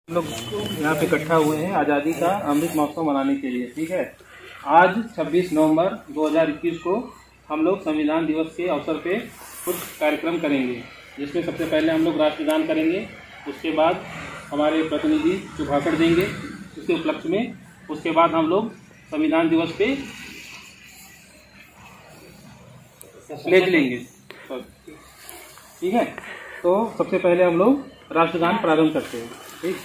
हम लोग यहाँ पे इकट्ठा हुए हैं आज़ादी का अमृत महोत्सव मनाने के लिए। ठीक है, आज 26 नवंबर 2021 को हम लोग संविधान दिवस के अवसर पे कुछ कार्यक्रम करेंगे, जिसमें सबसे पहले हम लोग राष्ट्रगान करेंगे। उसके बाद हमारे प्रतिनिधि जो भाषण देंगे उसके उपलक्ष्य में। उसके बाद हम लोग संविधान दिवस पे प्लेज लेंगे। ठीक है, तो सबसे पहले हम लोग राष्ट्रगान प्रारंभ करते हैं। ठीक,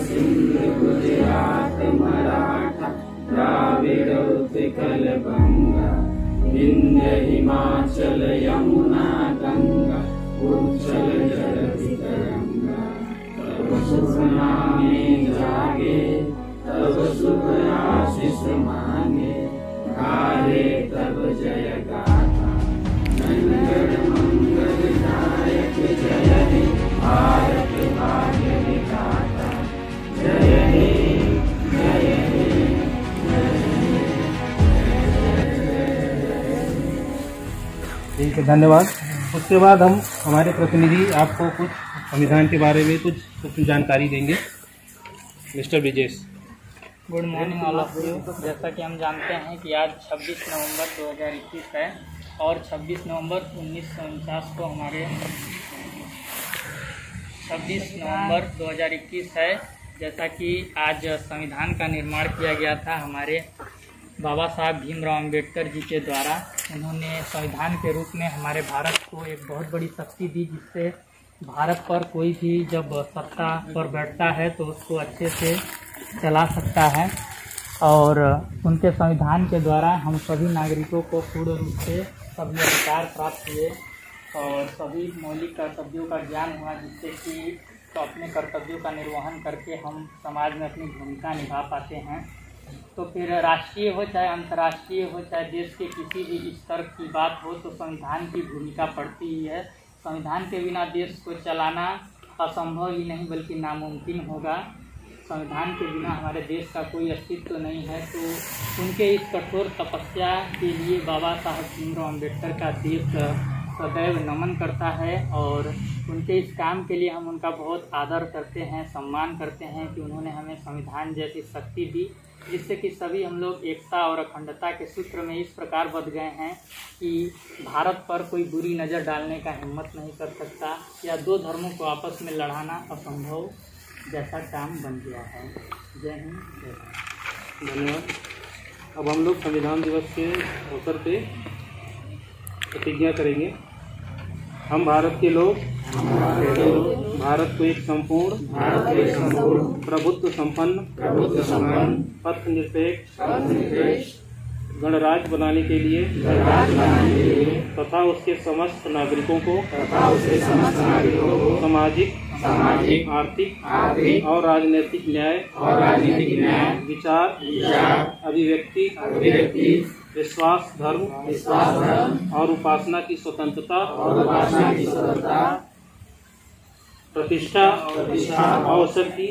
सिंध गुजरात मराठा द्राविड़ उत्कल बंगा विंध्य हिमाचल यमुना गंगा उच्छल जलधि तरंगा। तब शुभ नामे जागे तब शुभ आशीष मांगे गाहे तब जय गाथा मंगल मंगलदायक जय हे भारत भाग्य विधाता जय हे जय हे। ठीक है, धन्यवाद। उसके बाद हम हमारे प्रतिनिधि आपको कुछ संविधान के बारे में कुछ जानकारी देंगे। Mister Brijesh. Good morning all of you. जैसा कि हम जानते हैं कि आज 26 नवंबर 2021 है और 26 नवंबर 1949 को हमारे 26 नवंबर 2021 है। जैसा कि आज संविधान का निर्माण किया गया था हमारे बाबा साहब भीमराव अंबेडकर जी के द्वारा। उन्होंने संविधान के रूप में हमारे भारत को एक बहुत बड़ी शक्ति दी, जिससे भारत पर कोई भी जब सत्ता पर बैठता है तो उसको अच्छे से चला सकता है। और उनके संविधान के द्वारा हम सभी नागरिकों को पूर्ण रूप से सभी अधिकार प्राप्त हुए और सभी मौलिक कर्तव्यों का ज्ञान हुआ, जिससे कि तो अपने कर्तव्यों का निर्वहन करके हम समाज में अपनी भूमिका निभा पाते हैं। तो फिर राष्ट्रीय हो चाहे अंतर्राष्ट्रीय हो चाहे देश के किसी भी स्तर की बात हो, तो संविधान की भूमिका पड़ती ही है। संविधान के बिना देश को चलाना असंभव ही नहीं बल्कि नामुमकिन होगा। संविधान के बिना हमारे देश का कोई अस्तित्व नहीं है। तो उनके इस कठोर तपस्या के लिए बाबा साहब भीमराव अम्बेडकर का देश सदैव नमन करता है और उनके इस काम के लिए हम उनका बहुत आदर करते हैं, सम्मान करते हैं कि उन्होंने हमें संविधान जैसी शक्ति दी, जिससे कि सभी हम लोग एकता और अखंडता के सूत्र में इस प्रकार बंध गए हैं कि भारत पर कोई बुरी नज़र डालने का हिम्मत नहीं कर सकता या दो धर्मों को आपस में लड़ाना असंभव जैसा काम बन गया है। जय हिंद, जय भारत। धन्यवाद। अब हम लोग संविधान दिवस के अवसर पे प्रतिज्ञा करेंगे। हम भारत के लोग भारत को एक संपूर्ण प्रभुत्व संपन्न पथ निरपेक्ष गणराज्य बनाने के लिए तथा उसके समस्त नागरिकों को सामाजिक आर्थिक और राजनीतिक न्याय विचार अभिव्यक्ति विश्वास धर्म और उपासना की स्वतंत्रता प्रतिष्ठा और अवसर की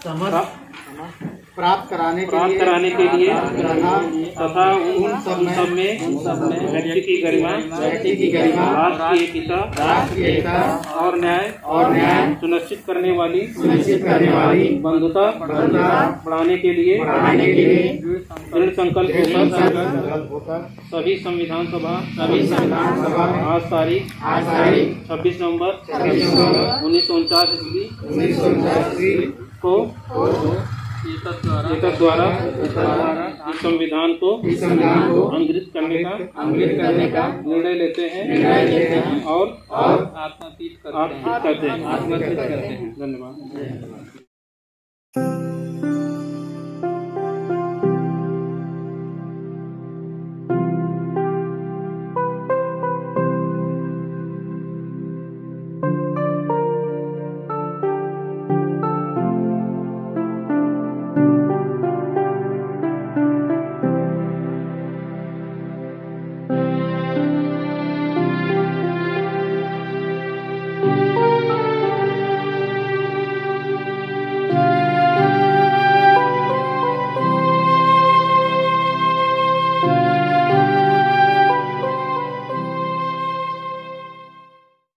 क्षमता प्राप्त कराने के लिए तथा उन सब में व्यक्ति की गरिमा राष्ट्र की एकता और न्याय सुनिश्चित करने वाली बंधुता बढ़ाने के लिए दृढ़ संकल्प होकर सभी संविधान सभा आज तारीख 26 नवंबर 1949 को एकता द्वारा इस संविधान को अंग्रित करने का निर्णय लेते हैं और आत्मतीत करते हैं। धन्यवाद।